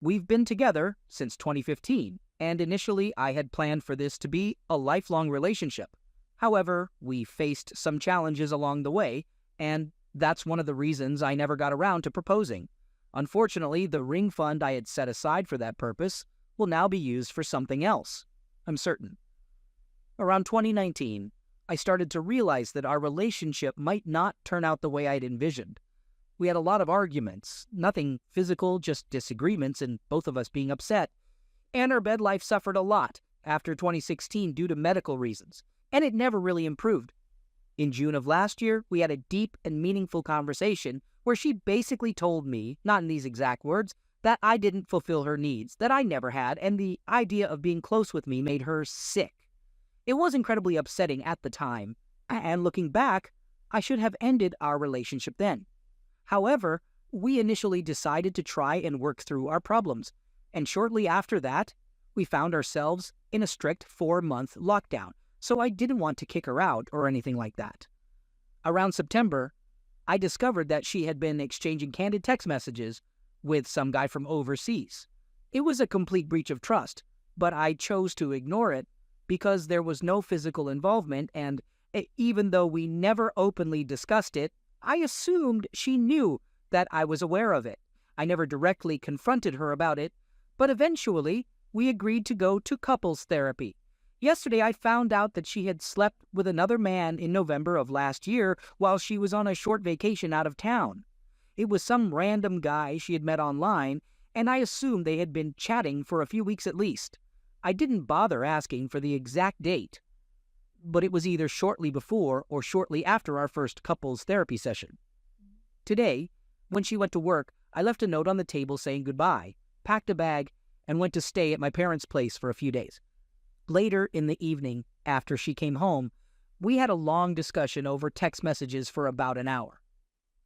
We've been together since 2015, and initially I had planned for this to be a lifelong relationship. However, we faced some challenges along the way, and that's one of the reasons I never got around to proposing. Unfortunately, the ring fund I had set aside for that purpose will now be used for something else, I'm certain. Around 2019, I started to realize that our relationship might not turn out the way I'd envisioned. We had a lot of arguments, nothing physical, just disagreements and both of us being upset. And our bed life suffered a lot after 2016 due to medical reasons, and it never really improved. In June of last year, we had a deep and meaningful conversation where she basically told me, not in these exact words, that I didn't fulfill her needs, that I never had, and the idea of being close with me made her sick. It was incredibly upsetting at the time, and looking back, I should have ended our relationship then. However, we initially decided to try and work through our problems, and shortly after that, we found ourselves in a strict 4-month lockdown, so I didn't want to kick her out or anything like that. Around September, I discovered that she had been exchanging candid text messages with some guy from overseas. It was a complete breach of trust, but I chose to ignore it because there was no physical involvement, and even though we never openly discussed it, I assumed she knew that I was aware of it. I never directly confronted her about it, but eventually we agreed to go to couples therapy. Yesterday I found out that she had slept with another man in November of last year while she was on a short vacation out of town. It was some random guy she had met online, and I assumed they had been chatting for a few weeks at least. I didn't bother asking for the exact date, but it was either shortly before or shortly after our first couples therapy session. Today, when she went to work, I left a note on the table saying goodbye, packed a bag, and went to stay at my parents' place for a few days. Later in the evening, after she came home, we had a long discussion over text messages for about an hour.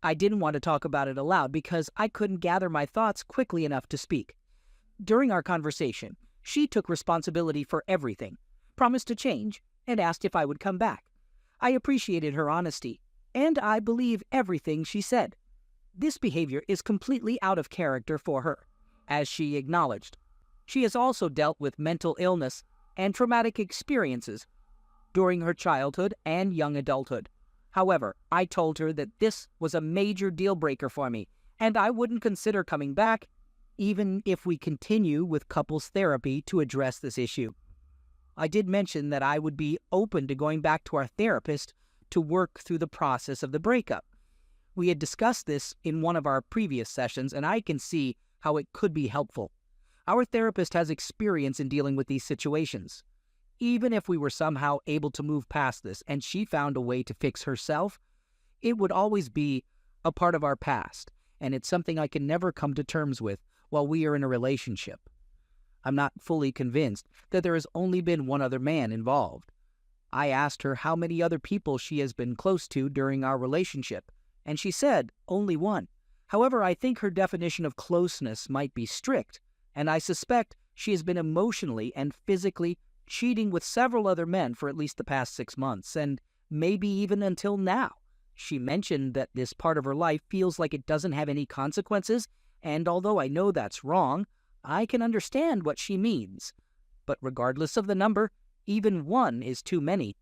I didn't want to talk about it aloud because I couldn't gather my thoughts quickly enough to speak. During our conversation, she took responsibility for everything, promised to change, and asked if I would come back. I appreciated her honesty, and I believe everything she said. This behavior is completely out of character for her, as she acknowledged. She has also dealt with mental illness and traumatic experiences during her childhood and young adulthood. However, I told her that this was a major deal breaker for me, and I wouldn't consider coming back even if we continue with couples therapy to address this issue. I did mention that I would be open to going back to our therapist to work through the process of the breakup. We had discussed this in one of our previous sessions, and I can see how it could be helpful. Our therapist has experience in dealing with these situations. Even if we were somehow able to move past this and she found a way to fix herself, it would always be a part of our past, and it's something I can never come to terms with while we are in a relationship. I'm not fully convinced that there has only been one other man involved. I asked her how many other people she has been close to during our relationship, and she said only one. However, I think her definition of closeness might be strict, and I suspect she has been emotionally and physically cheating with several other men for at least the past 6 months, and maybe even until now. She mentioned that this part of her life feels like it doesn't have any consequences, and although I know that's wrong, I can understand what she means. But regardless of the number, even one is too many.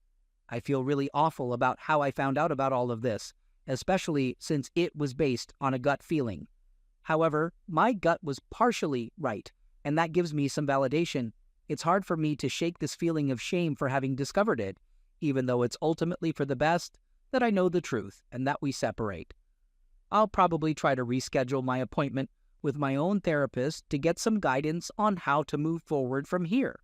I feel really awful about how I found out about all of this, especially since it was based on a gut feeling. However, my gut was partially right, and that gives me some validation. It's hard for me to shake this feeling of shame for having discovered it, even though it's ultimately for the best that I know the truth and that we separate. I'll probably try to reschedule my appointment with my own therapist to get some guidance on how to move forward from here.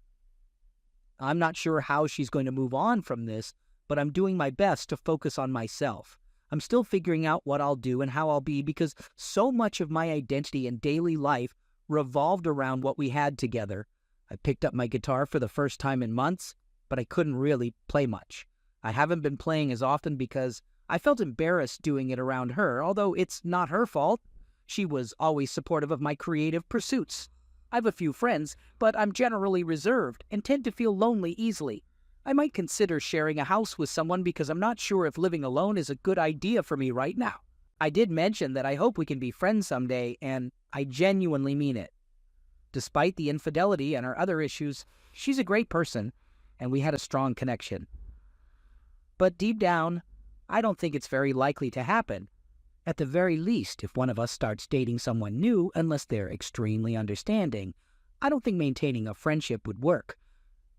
I'm not sure how she's going to move on from this, but I'm doing my best to focus on myself. I'm still figuring out what I'll do and how I'll be because so much of my identity and daily life revolved around what we had together. I picked up my guitar for the first time in months, but I couldn't really play much. I haven't been playing as often because I felt embarrassed doing it around her, although it's not her fault. She was always supportive of my creative pursuits. I have a few friends, but I'm generally reserved and tend to feel lonely easily. I might consider sharing a house with someone because I'm not sure if living alone is a good idea for me right now. I did mention that I hope we can be friends someday, and I genuinely mean it. Despite the infidelity and our other issues, she's a great person, and we had a strong connection. But deep down, I don't think it's very likely to happen. At the very least, if one of us starts dating someone new, unless they're extremely understanding, I don't think maintaining a friendship would work.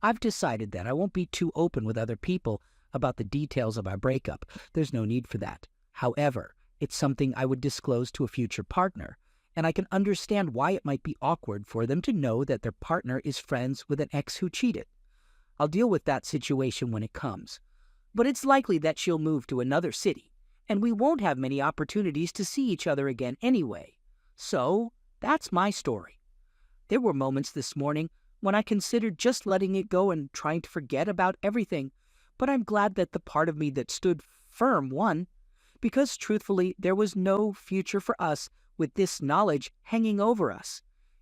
I've decided that I won't be too open with other people about the details of our breakup. There's no need for that. However, it's something I would disclose to a future partner, and I can understand why it might be awkward for them to know that their partner is friends with an ex who cheated. I'll deal with that situation when it comes. But it's likely that she'll move to another city, and we won't have many opportunities to see each other again anyway. So, that's my story. There were moments this morning when I considered just letting it go and trying to forget about everything, but I'm glad that the part of me that stood firm won, because truthfully, there was no future for us with this knowledge hanging over us.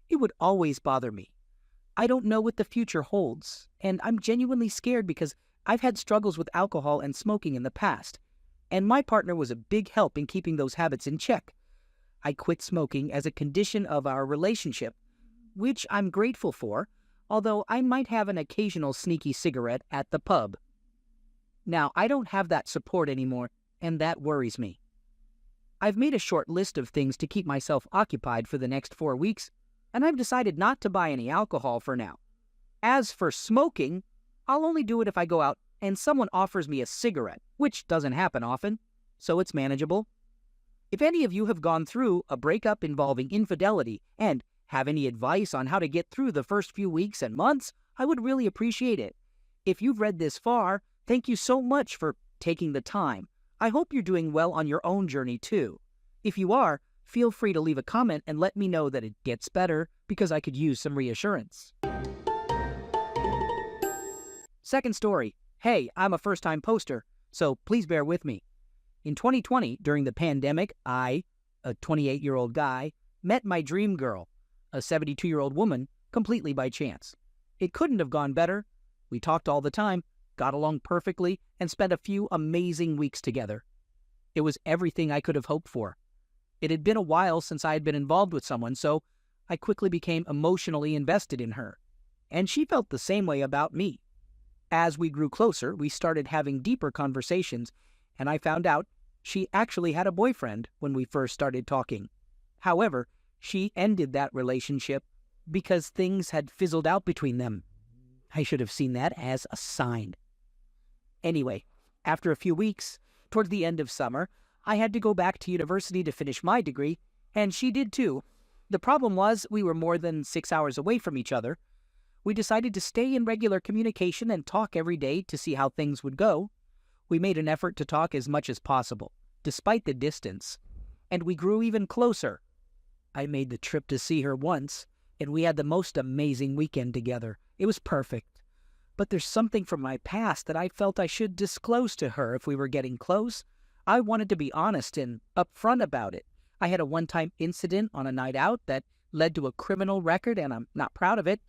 It would always bother me. I don't know what the future holds, and I'm genuinely scared because I've had struggles with alcohol and smoking in the past, and my partner was a big help in keeping those habits in check. I quit smoking as a condition of our relationship, which I'm grateful for, although I might have an occasional sneaky cigarette at the pub. Now, I don't have that support anymore, and that worries me. I've made a short list of things to keep myself occupied for the next 4 weeks, and I've decided not to buy any alcohol for now. As for smoking, I'll only do it if I go out and someone offers me a cigarette, which doesn't happen often, so it's manageable. If any of you have gone through a breakup involving infidelity and have any advice on how to get through the first few weeks and months, I would really appreciate it. If you've read this far, thank you so much for taking the time. I hope you're doing well on your own journey too. If you are, feel free to leave a comment and let me know that it gets better, because I could use some reassurance. Second story. Hey, I'm a first-time poster, so please bear with me. In 2020, during the pandemic, I, a 28-year-old guy, met my dream girl, a 72-year-old woman, completely by chance. It couldn't have gone better. We talked all the time, got along perfectly, and spent a few amazing weeks together. It was everything I could have hoped for. It had been a while since I had been involved with someone, so I quickly became emotionally invested in her, and she felt the same way about me. As we grew closer, we started having deeper conversations, and I found out she actually had a boyfriend when we first started talking. However, she ended that relationship because things had fizzled out between them. I should have seen that as a sign. Anyway, after a few weeks, towards the end of summer, I had to go back to university to finish my degree, and she did too. The problem was we were more than 6 hours away from each other. We decided to stay in regular communication and talk every day to see how things would go. We made an effort to talk as much as possible, despite the distance, and we grew even closer. I made the trip to see her once, and we had the most amazing weekend together. It was perfect. But there's something from my past that I felt I should disclose to her if we were getting close. I wanted to be honest and upfront about it. I had a one-time incident on a night out that led to a criminal record, and I'm not proud of it.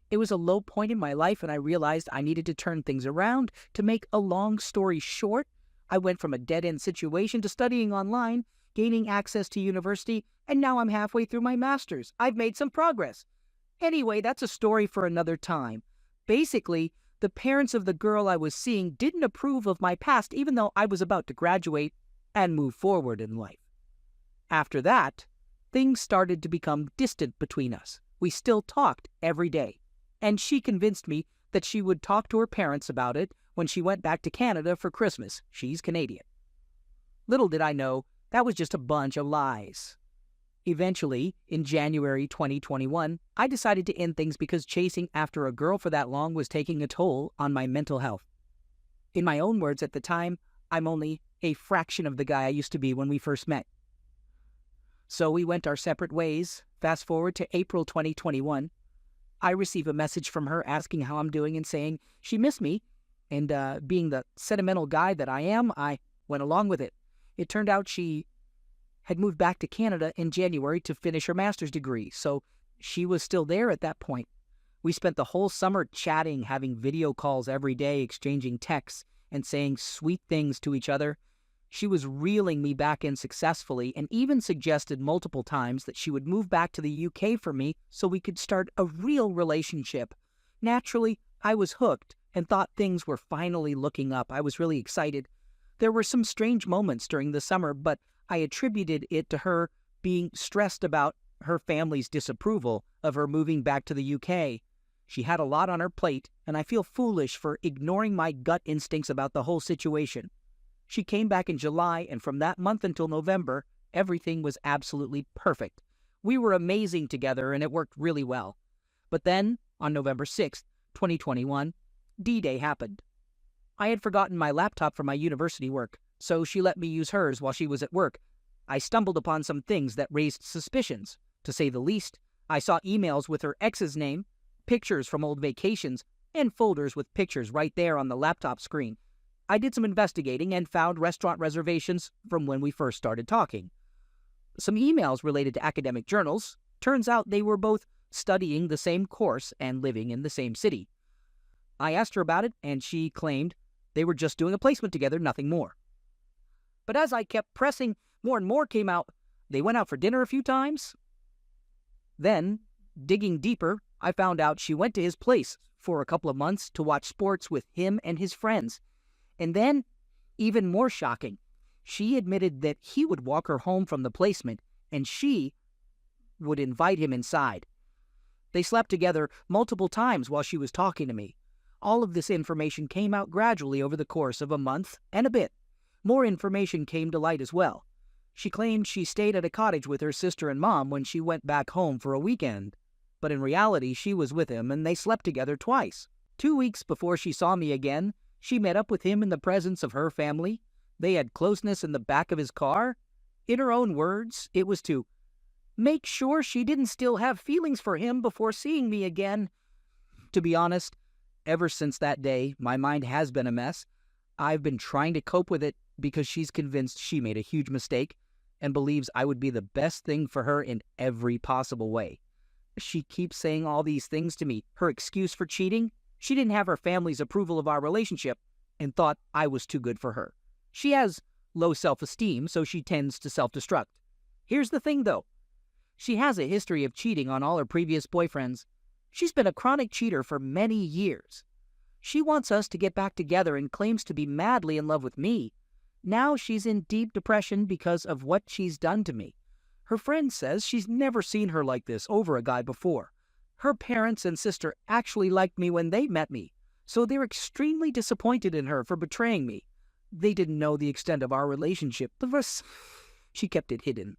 It was a low point in my life, and I realized I needed to turn things around. To make a long story short, I went from a dead-end situation to studying online, gaining access to university, and now I'm halfway through my master's. I've made some progress. Anyway, that's a story for another time. Basically, the parents of the girl I was seeing didn't approve of my past, even though I was about to graduate and move forward in life. After that, things started to become distant between us. We still talked every day, and she convinced me that she would talk to her parents about it when she went back to Canada for Christmas. She's Canadian. Little did I know, that was just a bunch of lies. Eventually, in January 2021, I decided to end things because chasing after a girl for that long was taking a toll on my mental health. In my own words at the time, I'm only a fraction of the guy I used to be when we first met. So we went our separate ways. Fast forward to April 2021. I receive a message from her asking how I'm doing and saying she missed me, and being the sentimental guy that I am, I went along with it. It turned out she had moved back to Canada in January to finish her master's degree, so she was still there at that point. We spent the whole summer chatting, having video calls every day, exchanging texts, and saying sweet things to each other. She was reeling me back in successfully and even suggested multiple times that she would move back to the UK for me so we could start a real relationship. Naturally, I was hooked and thought things were finally looking up. I was really excited. There were some strange moments during the summer, but I attributed it to her being stressed about her family's disapproval of her moving back to the UK. She had a lot on her plate, and I feel foolish for ignoring my gut instincts about the whole situation. She came back in July, and from that month until November, everything was absolutely perfect. We were amazing together, and it worked really well. But then, on November 6th, 2021, D-Day happened. I had forgotten my laptop for my university work, so she let me use hers while she was at work. I stumbled upon some things that raised suspicions. To say the least, I saw emails with her ex's name, pictures from old vacations, and folders with pictures right there on the laptop screen. I did some investigating and found restaurant reservations from when we first started talking. Some emails related to academic journals. Turns out they were both studying the same course and living in the same city. I asked her about it, and she claimed they were just doing a placement together, nothing more. But as I kept pressing, more and more came out. They went out for dinner a few times. Then, digging deeper, I found out she went to his place for a couple of months to watch sports with him and his friends. And then, even more shocking, she admitted that he would walk her home from the placement and she would invite him inside. They slept together multiple times while she was talking to me. All of this information came out gradually over the course of a month and a bit. More information came to light as well. She claimed she stayed at a cottage with her sister and mom when she went back home for a weekend. But in reality, she was with him and they slept together twice. 2 weeks before she saw me again, she met up with him in the presence of her family. They had closeness in the back of his car. In her own words, it was to make sure she didn't still have feelings for him before seeing me again. To be honest, ever since that day, my mind has been a mess. I've been trying to cope with it because she's convinced she made a huge mistake and believes I would be the best thing for her in every possible way. She keeps saying all these things to me. Her excuse for cheating? She didn't have her family's approval of our relationship and thought I was too good for her. She has low self-esteem, so she tends to self-destruct. Here's the thing, though. She has a history of cheating on all her previous boyfriends. She's been a chronic cheater for many years. She wants us to get back together and claims to be madly in love with me. Now she's in deep depression because of what she's done to me. Her friend says she's never seen her like this over a guy before. Her parents and sister actually liked me when they met me, so they're extremely disappointed in her for betraying me. They didn't know the extent of our relationship. She kept it hidden.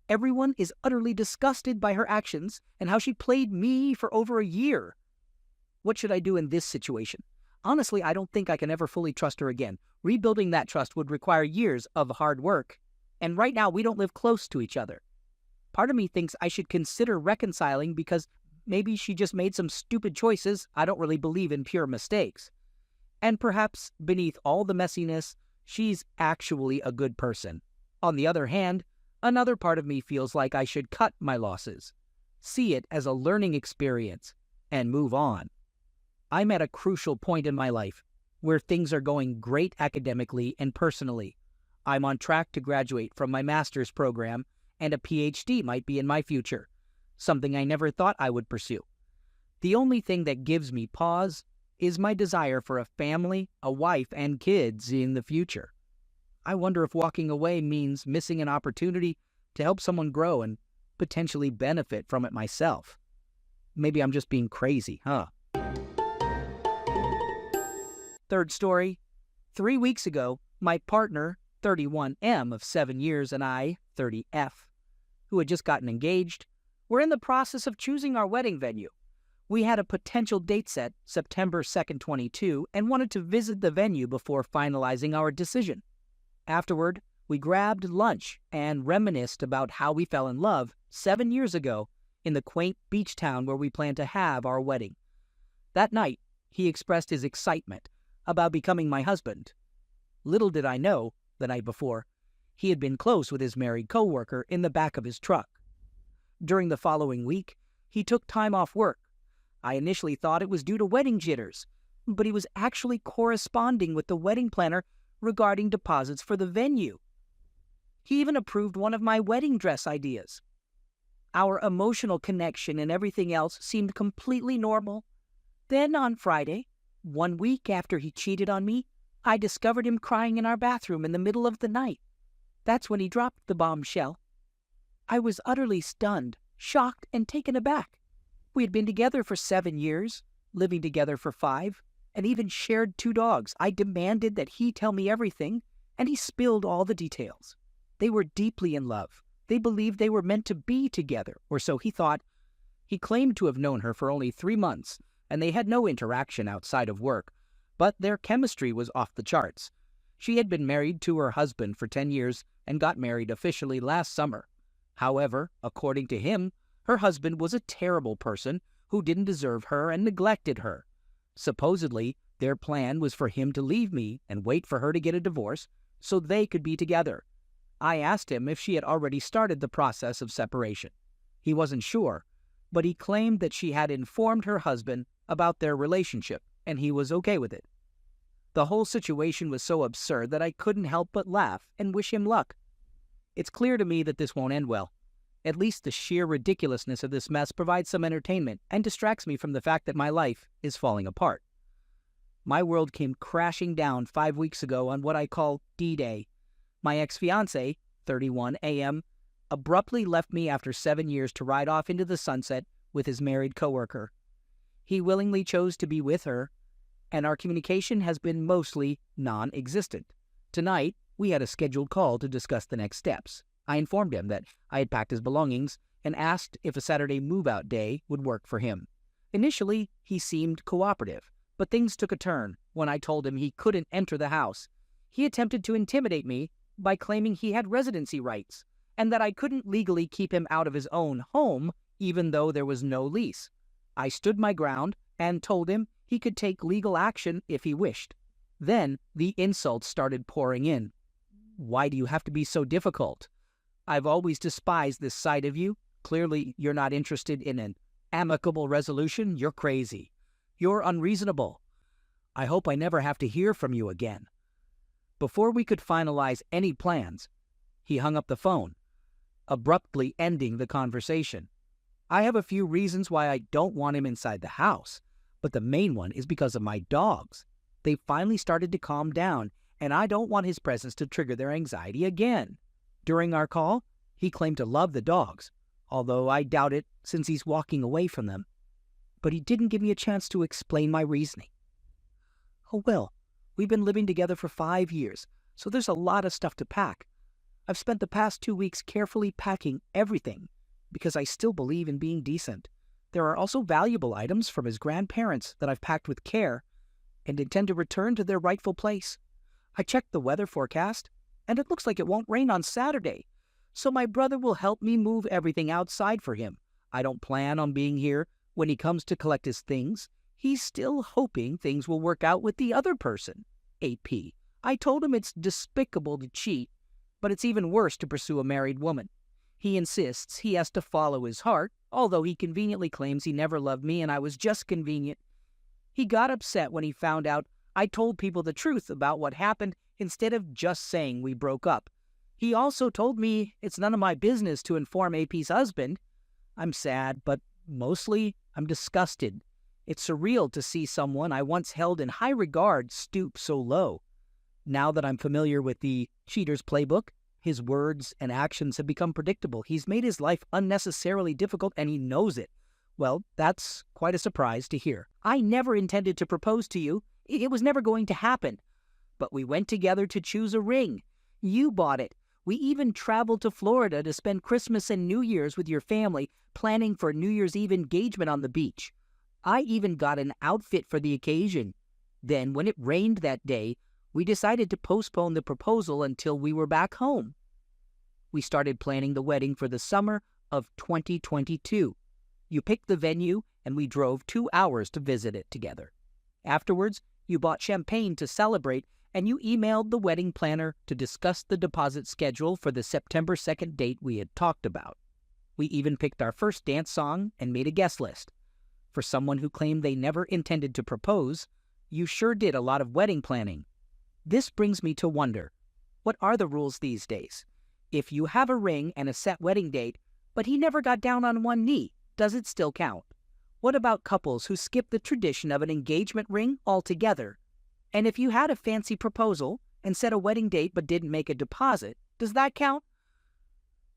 Everyone is utterly disgusted by her actions and how she played me for over a year. What should I do in this situation? Honestly, I don't think I can ever fully trust her again. Rebuilding that trust would require years of hard work. And right now, we don't live close to each other. Part of me thinks I should consider reconciling because maybe she just made some stupid choices. I don't really believe in pure mistakes. And perhaps beneath all the messiness, she's actually a good person. On the other hand, another part of me feels like I should cut my losses, see it as a learning experience, and move on. I'm at a crucial point in my life where things are going great academically and personally. I'm on track to graduate from my master's program, and a PhD might be in my future, something I never thought I would pursue. The only thing that gives me pause is my desire for a family, a wife, and kids in the future. I wonder if walking away means missing an opportunity to help someone grow and potentially benefit from it myself. Maybe I'm just being crazy, huh? Third story. 3 weeks ago, my partner, 31M of 7 years, and I, 30F, who had just gotten engaged, were in the process of choosing our wedding venue. We had a potential date set, September 2nd, 22, and wanted to visit the venue before finalizing our decision. Afterward, we grabbed lunch and reminisced about how we fell in love 7 years ago in the quaint beach town where we planned to have our wedding. That night, he expressed his excitement about becoming my husband. Little did I know, the night before, he had been close with his married co-worker in the back of his truck. During the following week, he took time off work. I initially thought it was due to wedding jitters, but he was actually corresponding with the wedding planner regarding deposits for the venue. He even approved one of my wedding dress ideas. Our emotional connection and everything else seemed completely normal. Then on Friday, 1 week after he cheated on me, I discovered him crying in our bathroom in the middle of the night. That's when he dropped the bombshell. I was utterly stunned, shocked, and taken aback. We had been together for 7 years, living together for 5, and even shared 2 dogs. I demanded that he tell me everything, and he spilled all the details. They were deeply in love. They believed they were meant to be together, or so he thought. He claimed to have known her for only 3 months, and they had no interaction outside of work, but their chemistry was off the charts. She had been married to her husband for 10 years and got married officially last summer. However, according to him, her husband was a terrible person who didn't deserve her and neglected her. Supposedly, their plan was for him to leave me and wait for her to get a divorce so they could be together. I asked him if she had already started the process of separation. He wasn't sure, but he claimed that she had informed her husband about their relationship, and he was okay with it. The whole situation was so absurd that I couldn't help but laugh and wish him luck. It's clear to me that this won't end well. At least the sheer ridiculousness of this mess provides some entertainment and distracts me from the fact that my life is falling apart. My world came crashing down 5 weeks ago on what I call D-Day. My ex-fiancé, 31 a.m., abruptly left me after 7 years to ride off into the sunset with his married coworker. He willingly chose to be with her, and our communication has been mostly non-existent. Tonight, we had a scheduled call to discuss the next steps. I informed him that I had packed his belongings and asked if a Saturday move-out day would work for him. Initially, he seemed cooperative, but things took a turn when I told him he couldn't enter the house. He attempted to intimidate me by claiming he had residency rights and that I couldn't legally keep him out of his own home even though there was no lease. I stood my ground and told him he could take legal action if he wished. Then the insults started pouring in. Why do you have to be so difficult? I've always despised this side of you. Clearly, you're not interested in an amicable resolution. You're crazy. You're unreasonable. I hope I never have to hear from you again. Before we could finalize any plans, he hung up the phone, abruptly ending the conversation. I have a few reasons why I don't want him inside the house, but the main one is because of my dogs. They finally started to calm down, and I don't want his presence to trigger their anxiety again. During our call, he claimed to love the dogs, although I doubt it since he's walking away from them. But he didn't give me a chance to explain my reasoning. Oh well, we've been living together for 5 years, so there's a lot of stuff to pack. I've spent the past 2 weeks carefully packing everything because I still believe in being decent. There are also valuable items from his grandparents that I've packed with care and intend to return to their rightful place. I checked the weather forecast, and it looks like it won't rain on Saturday, so my brother will help me move everything outside for him. I don't plan on being here when he comes to collect his things. He's still hoping things will work out with the other person, AP. I told him it's despicable to cheat, but it's even worse to pursue a married woman. He insists he has to follow his heart, although he conveniently claims he never loved me and I was just convenient. He got upset when he found out I told people the truth about what happened instead of just saying we broke up. He also told me it's none of my business to inform AP's husband. I'm sad, but mostly I'm disgusted. It's surreal to see someone I once held in high regard stoop so low. Now that I'm familiar with the cheater's playbook, his words and actions have become predictable. He's made his life unnecessarily difficult, and he knows it. Well, that's quite a surprise to hear. I never intended to propose to you. It was never going to happen. But we went together to choose a ring. You bought it. We even traveled to Florida to spend Christmas and New Year's with your family, planning for New Year's Eve engagement on the beach. I even got an outfit for the occasion. Then, when it rained that day, we decided to postpone the proposal until we were back home. We started planning the wedding for the summer of 2022. You picked the venue, and we drove 2 hours to visit it together. Afterwards, you bought champagne to celebrate, and you emailed the wedding planner to discuss the deposit schedule for the September 2nd date we had talked about. We even picked our first dance song and made a guest list. For someone who claimed they never intended to propose, you sure did a lot of wedding planning. This brings me to wonder, what are the rules these days? If you have a ring and a set wedding date, but he never got down on one knee, does it still count? What about couples who skip the tradition of an engagement ring altogether? And if you had a fancy proposal and set a wedding date but didn't make a deposit, does that count?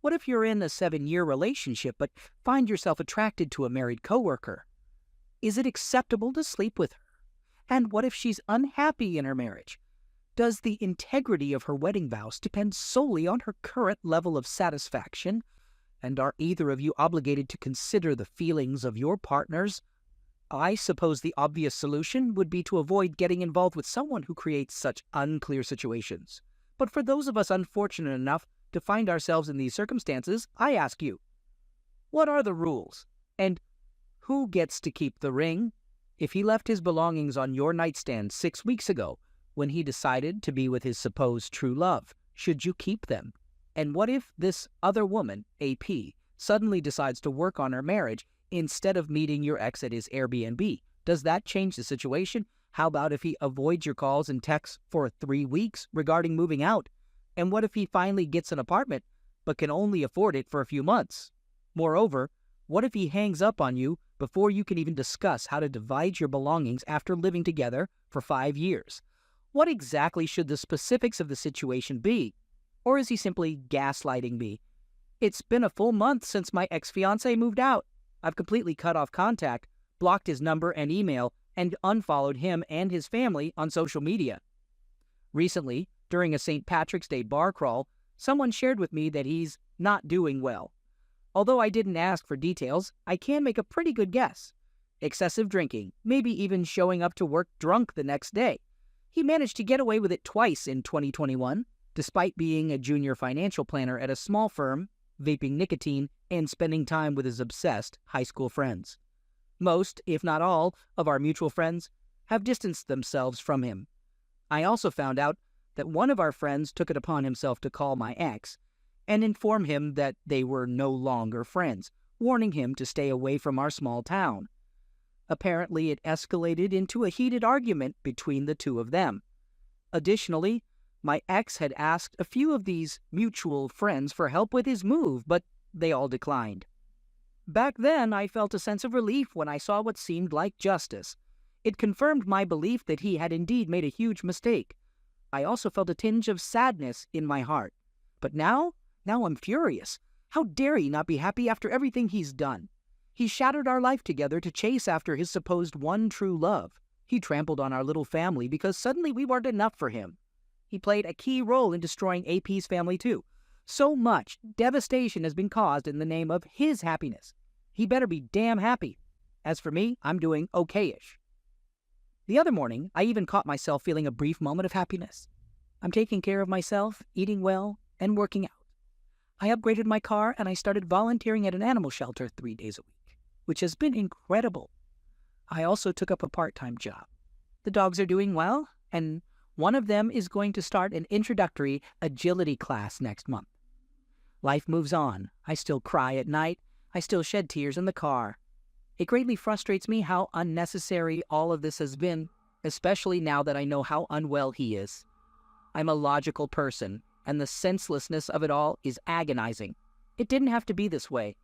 What if you're in a 7-year relationship but find yourself attracted to a married coworker? Is it acceptable to sleep with her? And what if she's unhappy in her marriage? Does the integrity of her wedding vows depend solely on her current level of satisfaction? And are either of you obligated to consider the feelings of your partners? I suppose the obvious solution would be to avoid getting involved with someone who creates such unclear situations. But for those of us unfortunate enough to find ourselves in these circumstances, I ask you, what are the rules? And who gets to keep the ring? If he left his belongings on your nightstand 6 weeks ago, when he decided to be with his supposed true love, should you keep them? And what if this other woman, AP, suddenly decides to work on her marriage instead of meeting your ex at his Airbnb? Does that change the situation? How about if he avoids your calls and texts for 3 weeks regarding moving out? And what if he finally gets an apartment but can only afford it for a few months? Moreover, what if he hangs up on you before you can even discuss how to divide your belongings after living together for 5 years? What exactly should the specifics of the situation be? Or is he simply gaslighting me? It's been a full month since my ex-fiancé moved out. I've completely cut off contact, blocked his number and email, and unfollowed him and his family on social media. Recently, during a St. Patrick's Day bar crawl, someone shared with me that he's not doing well. Although I didn't ask for details, I can make a pretty good guess. Excessive drinking, maybe even showing up to work drunk the next day. He managed to get away with it twice in 2021, despite being a junior financial planner at a small firm, vaping nicotine, and spending time with his obsessed high school friends. Most, if not all, of our mutual friends have distanced themselves from him. I also found out that one of our friends took it upon himself to call my ex and inform him that they were no longer friends, warning him to stay away from our small town. Apparently, it escalated into a heated argument between the two of them. Additionally, my ex had asked a few of these mutual friends for help with his move, but they all declined. Back then, I felt a sense of relief when I saw what seemed like justice. It confirmed my belief that he had indeed made a huge mistake. I also felt a tinge of sadness in my heart. But now I'm furious. How dare he not be happy after everything he's done? He shattered our life together to chase after his supposed one true love. He trampled on our little family because suddenly we weren't enough for him. He played a key role in destroying AP's family too. So much devastation has been caused in the name of his happiness. He better be damn happy. As for me, I'm doing okay-ish. The other morning, I even caught myself feeling a brief moment of happiness. I'm taking care of myself, eating well, and working out. I upgraded my car and I started volunteering at an animal shelter 3 days a week, which has been incredible. I also took up a part-time job. The dogs are doing well, and one of them is going to start an introductory agility class next month. Life moves on. I still cry at night. I still shed tears in the car. It greatly frustrates me how unnecessary all of this has been, especially now that I know how unwell he is. I'm a logical person, and the senselessness of it all is agonizing. It didn't have to be this way.